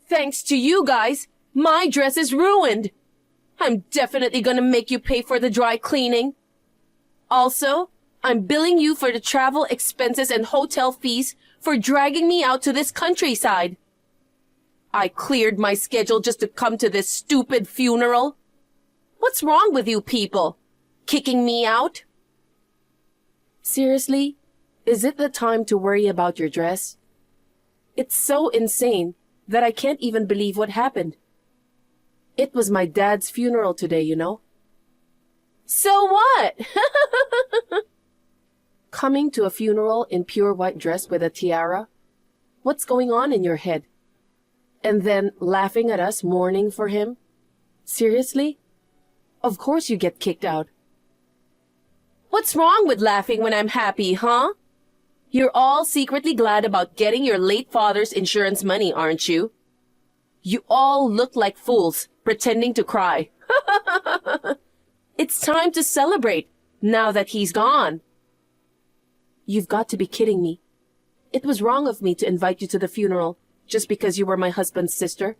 Thanks to you guys, my dress is ruined. I'm definitely gonna make you pay for the dry cleaning. Also, I'm billing you for the travel expenses and hotel fees for dragging me out to this countryside. I cleared my schedule just to come to this stupid funeral. What's wrong with you people? Kicking me out? Seriously? Is it the time to worry about your dress? It's so insane that I can't even believe what happened. It was my dad's funeral today, you know? So what? Coming to a funeral in pure white dress with a tiara? What's going on in your head? And then laughing at us mourning for him? Seriously? Of course you get kicked out. What's wrong with laughing when I'm happy, huh? You're all secretly glad about getting your late father's insurance money, aren't you? You all look like fools pretending to cry. It's time to celebrate now that he's gone. You've got to be kidding me. It was wrong of me to invite you to the funeral just because you were my husband's sister.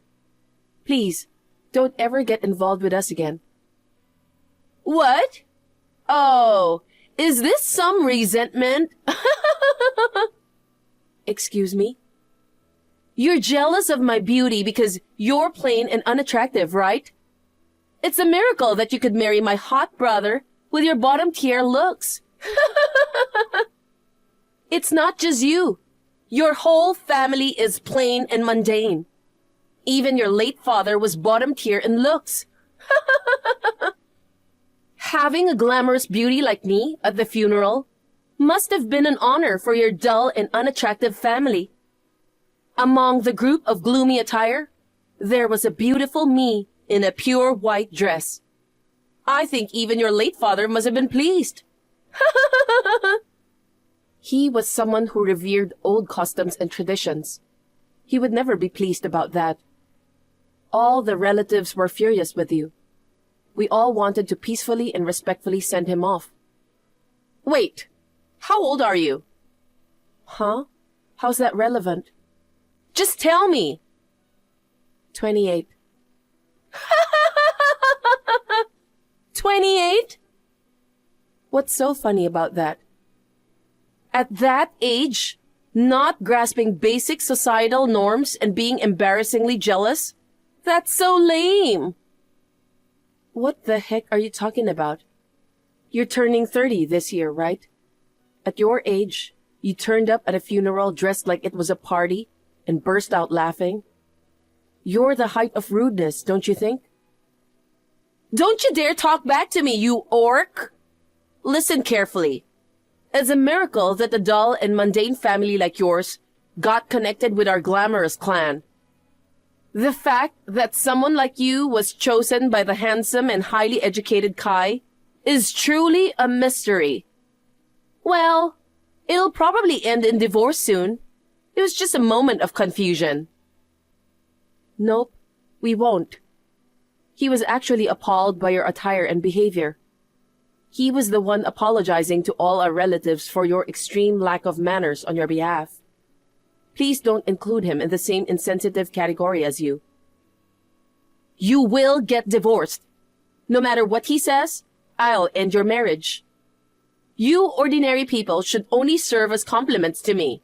Please, don't ever get involved with us again. What? Oh, is this some resentment? Excuse me? You're jealous of my beauty because you're plain and unattractive, right? It's a miracle that you could marry my hot brother with your bottom-tier looks. It's not just you. Your whole family is plain and mundane. Even your late father was bottom-tier in looks. Having a glamorous beauty like me at the funeral must have been an honor for your dull and unattractive family. Among the group of gloomy attire, there was a beautiful me in a pure white dress. I think even your late father must have been pleased. He was someone who revered old customs and traditions. He would never be pleased about that. All the relatives were furious with you. We all wanted to peacefully and respectfully send him off. Wait, how old are you? Huh? How's that relevant? Just tell me. 28. 28? What's so funny about that? At that age, not grasping basic societal norms and being embarrassingly jealous? That's so lame. What the heck are you talking about? You're turning 30 this year, right? At your age, you turned up at a funeral dressed like it was a party and burst out laughing. You're the height of rudeness, don't you think? Don't you dare talk back to me, you orc! Listen carefully. It's a miracle that a dull and mundane family like yours got connected with our glamorous clan. The fact that someone like you was chosen by the handsome and highly educated Kai is truly a mystery. Well, it'll probably end in divorce soon. It was just a moment of confusion. Nope, we won't. He was actually appalled by your attire and behavior. He was the one apologizing to all our relatives for your extreme lack of manners on your behalf. Please don't include him in the same insensitive category as you. You will get divorced. No matter what he says, I'll end your marriage. You ordinary people should only serve as compliments to me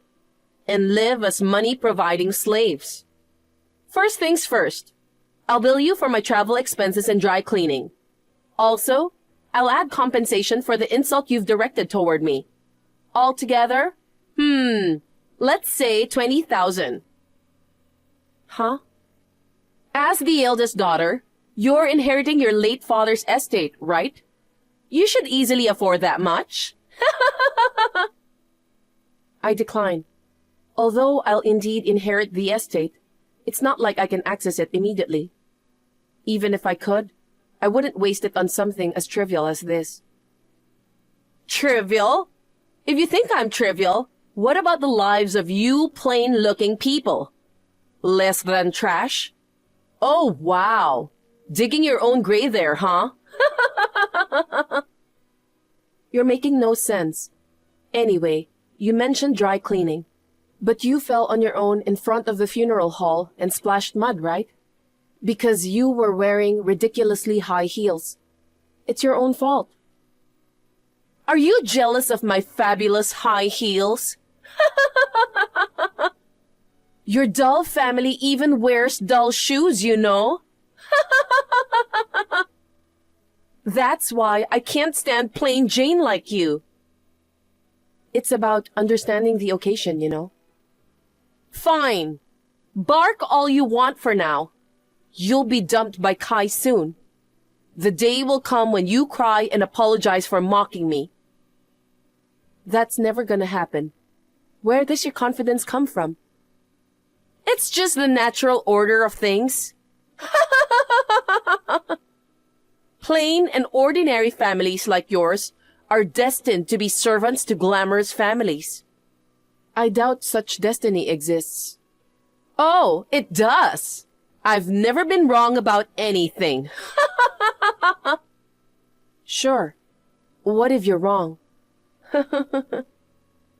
and live as money-providing slaves. First things first, I'll bill you for my travel expenses and dry cleaning. Also, I'll add compensation for the insult you've directed toward me. Altogether, let's say 20,000. Huh? As the eldest daughter, you're inheriting your late father's estate, right? You should easily afford that much. I decline. Although I'll indeed inherit the estate, it's not like I can access it immediately. Even if I could, I wouldn't waste it on something as trivial as this. Trivial? If you think I'm trivial, what about the lives of you plain-looking people? Less than trash? Oh, wow. Digging your own grave there, huh? You're making no sense. Anyway, you mentioned dry cleaning. But you fell on your own in front of the funeral hall and splashed mud, right? Because you were wearing ridiculously high heels. It's your own fault. Are you jealous of my fabulous high heels? Your dull family even wears dull shoes, you know? That's why I can't stand plain Jane like you. It's about understanding the occasion, you know? Fine. Bark all you want for now. You'll be dumped by Kai soon. The day will come when you cry and apologize for mocking me. That's never gonna happen. Where does your confidence come from? It's just the natural order of things. Plain and ordinary families like yours are destined to be servants to glamorous families. I doubt such destiny exists. Oh, it does. I've never been wrong about anything. Sure. What if you're wrong?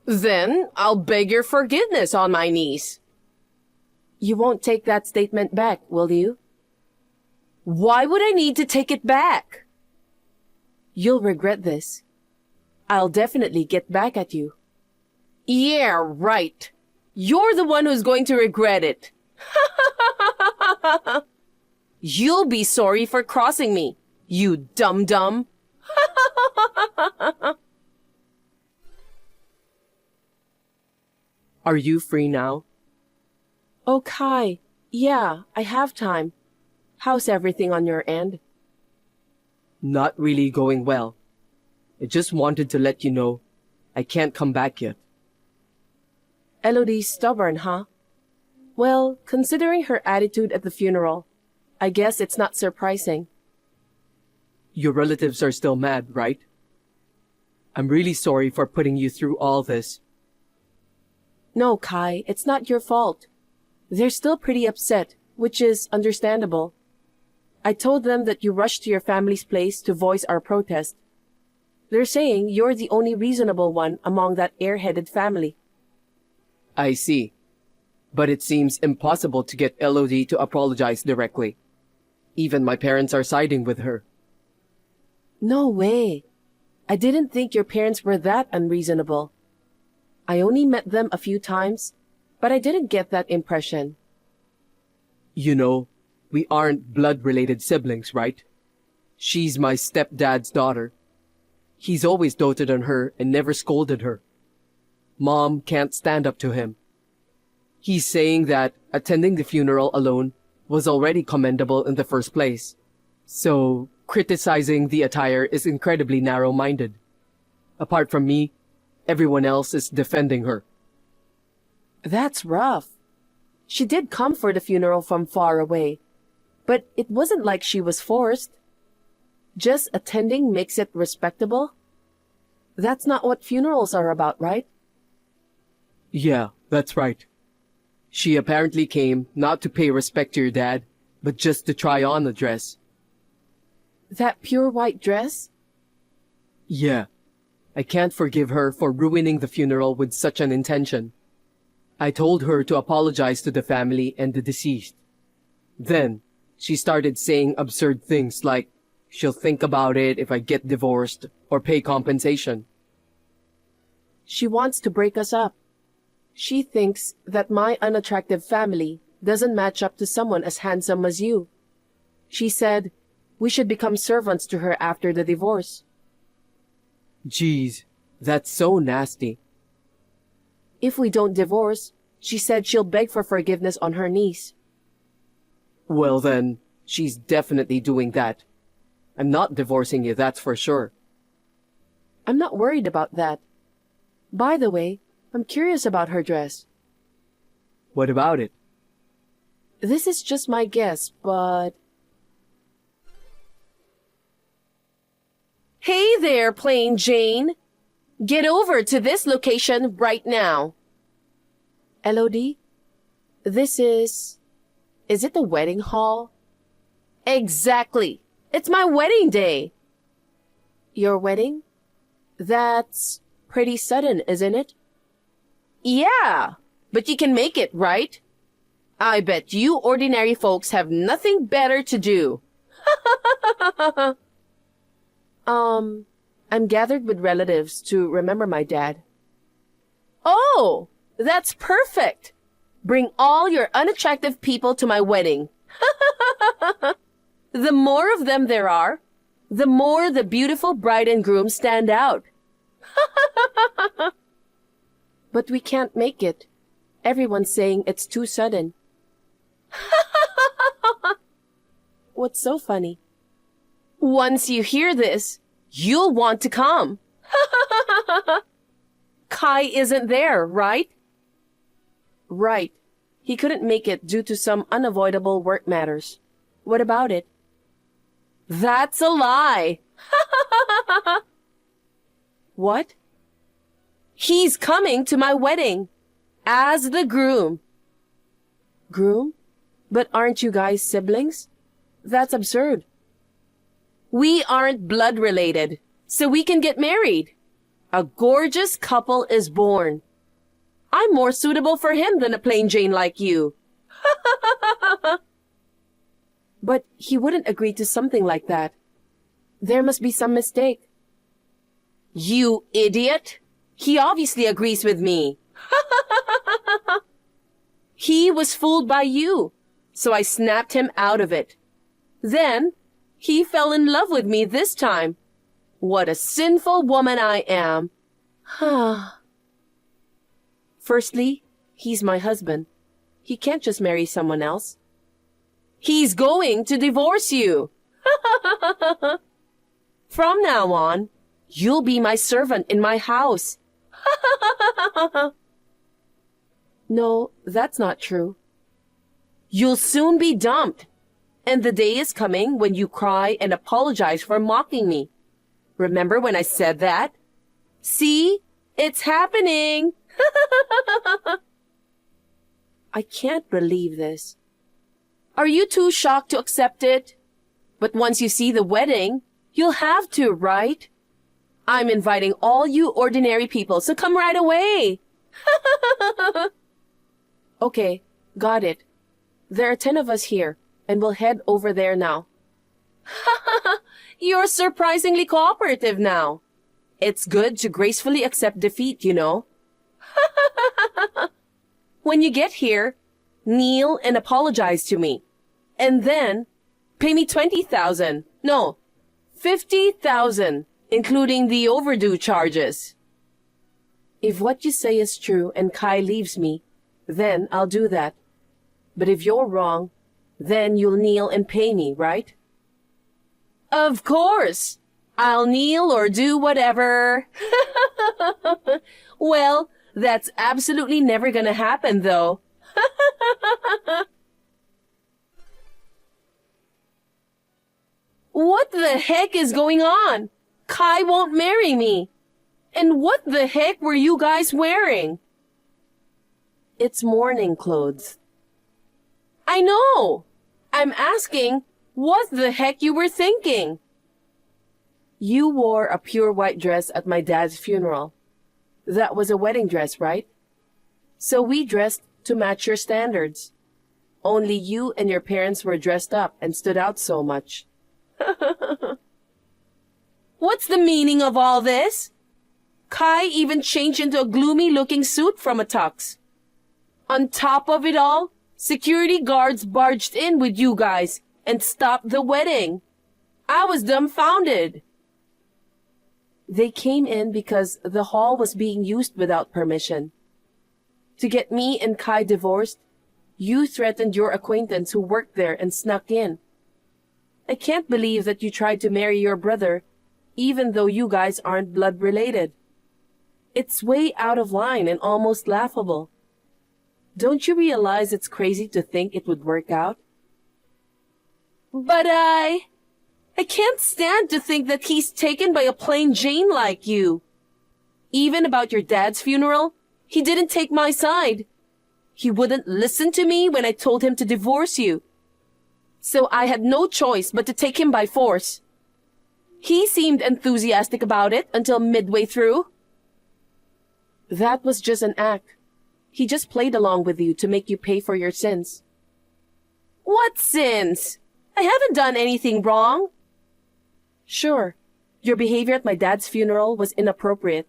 Then I'll beg your forgiveness on my knees. You won't take that statement back, will you? Why would I need to take it back? You'll regret this. I'll definitely get back at you. Yeah, right. You're the one who's going to regret it. You'll be sorry for crossing me, you dum-dum. Are you free now? Oh, Kai. Yeah, I have time. How's everything on your end? Not really going well. I just wanted to let you know I can't come back yet. Elodie's stubborn, huh? Well, considering her attitude at the funeral, I guess it's not surprising. Your relatives are still mad, right? I'm really sorry for putting you through all this. No, Kai, it's not your fault. They're still pretty upset, which is understandable. I told them that you rushed to your family's place to voice our protest. They're saying you're the only reasonable one among that airheaded family. I see. But it seems impossible to get Elodie to apologize directly. Even my parents are siding with her. No way. I didn't think your parents were that unreasonable. I only met them a few times, but I didn't get that impression. You know, we aren't blood-related siblings, right? She's my stepdad's daughter. He's always doted on her and never scolded her. Mom can't stand up to him. He's saying that attending the funeral alone was already commendable in the first place. So, criticizing the attire is incredibly narrow-minded. Apart from me, everyone else is defending her. That's rough. She did come for the funeral from far away, but it wasn't like she was forced. Just attending makes it respectable? That's not what funerals are about, right? Yeah, that's right. She apparently came not to pay respect to your dad, but just to try on the dress. That pure white dress? Yeah. I can't forgive her for ruining the funeral with such an intention. I told her to apologize to the family and the deceased. Then, she started saying absurd things like, she'll think about it if I get divorced or pay compensation. She wants to break us up. She thinks that my unattractive family doesn't match up to someone as handsome as you. She said we should become servants to her after the divorce. Geez, that's so nasty. If we don't divorce, she said she'll beg for forgiveness on her knees. Well then, she's definitely doing that. I'm not divorcing you, that's for sure. I'm not worried about that. By the way, I'm curious about her dress. What about it? This is just my guess, but... Hey there, Plain Jane! Get over to this location right now. Elodie? This is... Is it the wedding hall? Exactly! It's my wedding day! Your wedding? That's pretty sudden, isn't it? Yeah! But you can make it, right? I bet you ordinary folks have nothing better to do. I'm gathered with relatives to remember my dad. Oh, that's perfect. Bring all your unattractive people to my wedding. The more of them there are, the more the beautiful bride and groom stand out. But we can't make it. Everyone's saying it's too sudden. What's so funny? Once you hear this, you'll want to come. Kai isn't there, right? Right. He couldn't make it due to some unavoidable work matters. What about it? That's a lie. What? He's coming to my wedding as the groom. Groom? But aren't you guys siblings? That's absurd. We aren't blood related, so we can get married. A gorgeous couple is born. I'm more suitable for him than a plain Jane like you. But he wouldn't agree to something like that. There must be some mistake. You idiot! He obviously agrees with me. He was fooled by you, so I snapped him out of it. Then, he fell in love with me this time. What a sinful woman I am. Firstly, he's my husband. He can't just marry someone else. He's going to divorce you. From now on, you'll be my servant in my house. No, that's not true. You'll soon be dumped. And the day is coming when you cry and apologize for mocking me. Remember when I said that? See? It's happening. I can't believe this. Are you too shocked to accept it? But once you see the wedding, you'll have to, right? I'm inviting all you ordinary people, so come right away. Okay, got it. There are 10 of us here, and we'll head over there now. You're surprisingly cooperative now. It's good to gracefully accept defeat, you know. When you get here, kneel and apologize to me. And then, pay me 20,000. No, 50,000, including the overdue charges. If what you say is true and Kai leaves me, then I'll do that. But if you're wrong, then you'll kneel and pay me, right? Of course. I'll kneel or do whatever. Well, that's absolutely never gonna happen, though. What the heck is going on? Kai won't marry me. And what the heck were you guys wearing? It's mourning clothes. I know. I'm asking what the heck you were thinking. You wore a pure white dress at my dad's funeral. That was a wedding dress, right? So we dressed to match your standards. Only you and your parents were dressed up and stood out so much. What's the meaning of all this? Kai even changed into a gloomy-looking suit from a tux. On top of it all, security guards barged in with you guys and stopped the wedding. I was dumbfounded. They came in because the hall was being used without permission. To get me and Kai divorced, you threatened your acquaintance who worked there and snuck in. I can't believe that you tried to marry your brother, even though you guys aren't blood related. It's way out of line and almost laughable. Don't you realize it's crazy to think it would work out? But I can't stand to think that he's taken by a plain Jane like you. Even about your dad's funeral, he didn't take my side. He wouldn't listen to me when I told him to divorce you. So I had no choice but to take him by force. He seemed enthusiastic about it until midway through. That was just an act. He just played along with you to make you pay for your sins. What sins? I haven't done anything wrong. Sure, your behavior at my dad's funeral was inappropriate,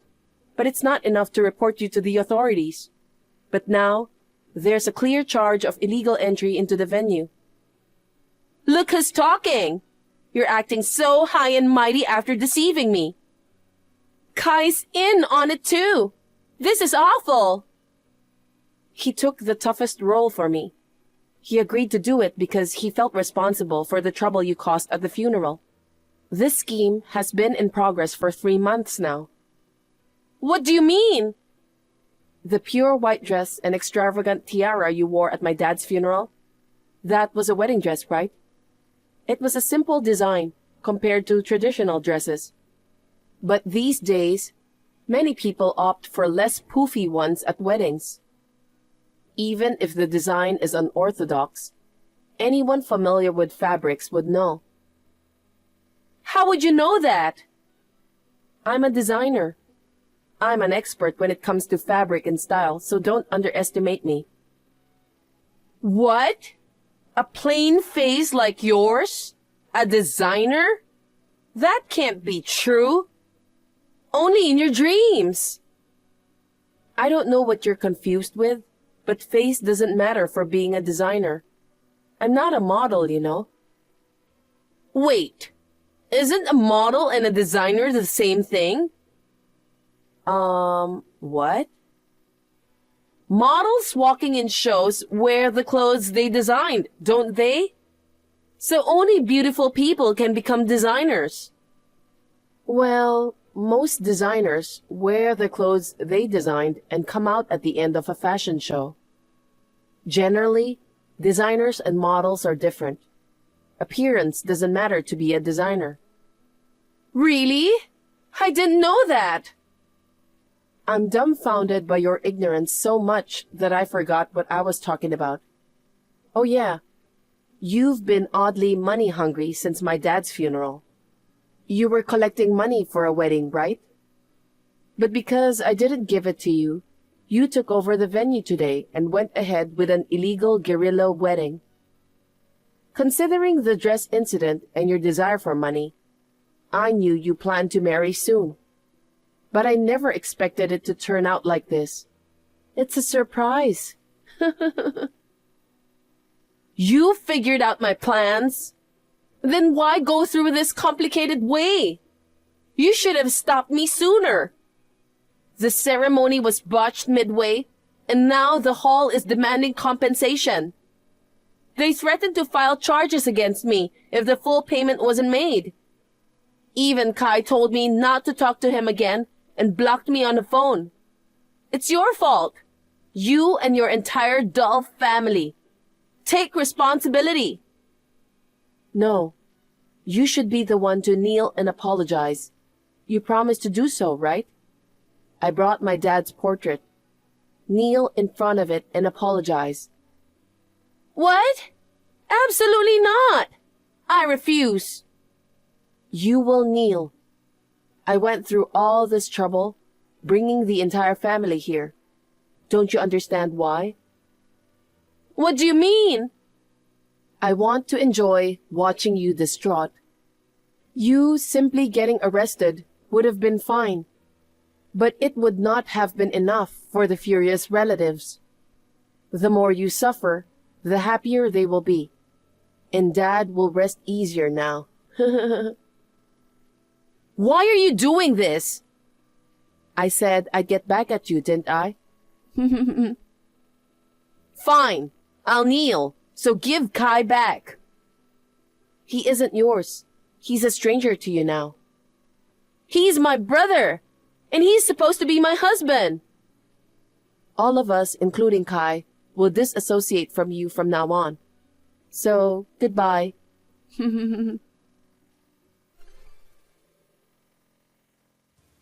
but it's not enough to report you to the authorities. But now, there's a clear charge of illegal entry into the venue. Look who's talking! You're acting so high and mighty after deceiving me. Kai's in on it too. This is awful. He took the toughest role for me. He agreed to do it because he felt responsible for the trouble you caused at the funeral. This scheme has been in progress for 3 months now. What do you mean? The pure white dress and extravagant tiara you wore at my dad's funeral, that was a wedding dress, right? It was a simple design compared to traditional dresses. But these days, many people opt for less poofy ones at weddings. Even if the design is unorthodox, anyone familiar with fabrics would know. How would you know that? I'm a designer. I'm an expert when it comes to fabric and style, so don't underestimate me. What? A plain face like yours? A designer? That can't be true. Only in your dreams. I don't know what you're confused with, but face doesn't matter for being a designer. I'm not a model, you know. Wait, isn't a model and a designer the same thing? What? Models walking in shows wear the clothes they designed, don't they? So only beautiful people can become designers. Well, most designers wear the clothes they designed and come out at the end of a fashion show. Generally, designers and models are different. Appearance doesn't matter to be a designer. Really? I didn't know that. I'm dumbfounded by your ignorance so much that I forgot what I was talking about. Oh yeah, you've been oddly money hungry since my dad's funeral. You were collecting money for a wedding, right? But because I didn't give it to you, you took over the venue today and went ahead with an illegal guerrilla wedding. Considering the dress incident and your desire for money, I knew you planned to marry soon. But I never expected it to turn out like this. It's a surprise. You figured out my plans? Then why go through this complicated way? You should have stopped me sooner. The ceremony was botched midway, and now the hall is demanding compensation. They threatened to file charges against me if the full payment wasn't made. Even Kai told me not to talk to him again and blocked me on the phone. It's your fault. You and your entire dull family. Take responsibility. No, you should be the one to kneel and apologize. You promised to do so, right? I brought my dad's portrait. Kneel in front of it and apologize. What? Absolutely not. I refuse. You will kneel. I went through all this trouble, bringing the entire family here. Don't you understand why? What do you mean? I want to enjoy watching you distraught. You simply getting arrested would have been fine, but it would not have been enough for the furious relatives. The more you suffer, the happier they will be, and Dad will rest easier now. Why are you doing this? I said I'd get back at you, didn't I? Fine, I'll kneel, so give Kai back. He isn't yours. He's a stranger to you now. He's my brother, and he's supposed to be my husband. All of us, including Kai, will disassociate from you from now on. So, goodbye.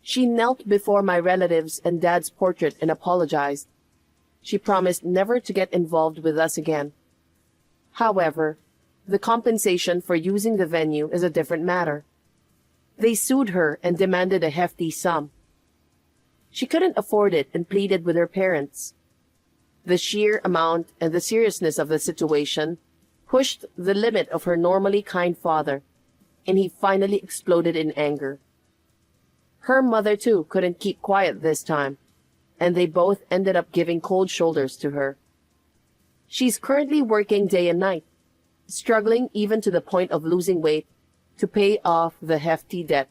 She knelt before my relatives and Dad's portrait and apologized. She promised never to get involved with us again. However, the compensation for using the venue is a different matter. They sued her and demanded a hefty sum. She couldn't afford it and pleaded with her parents. The sheer amount and the seriousness of the situation pushed the limit of her normally kind father, and he finally exploded in anger. Her mother, too, couldn't keep quiet this time, and they both ended up giving cold shoulders to her. She's currently working day and night, struggling even to the point of losing weight to pay off the hefty debt.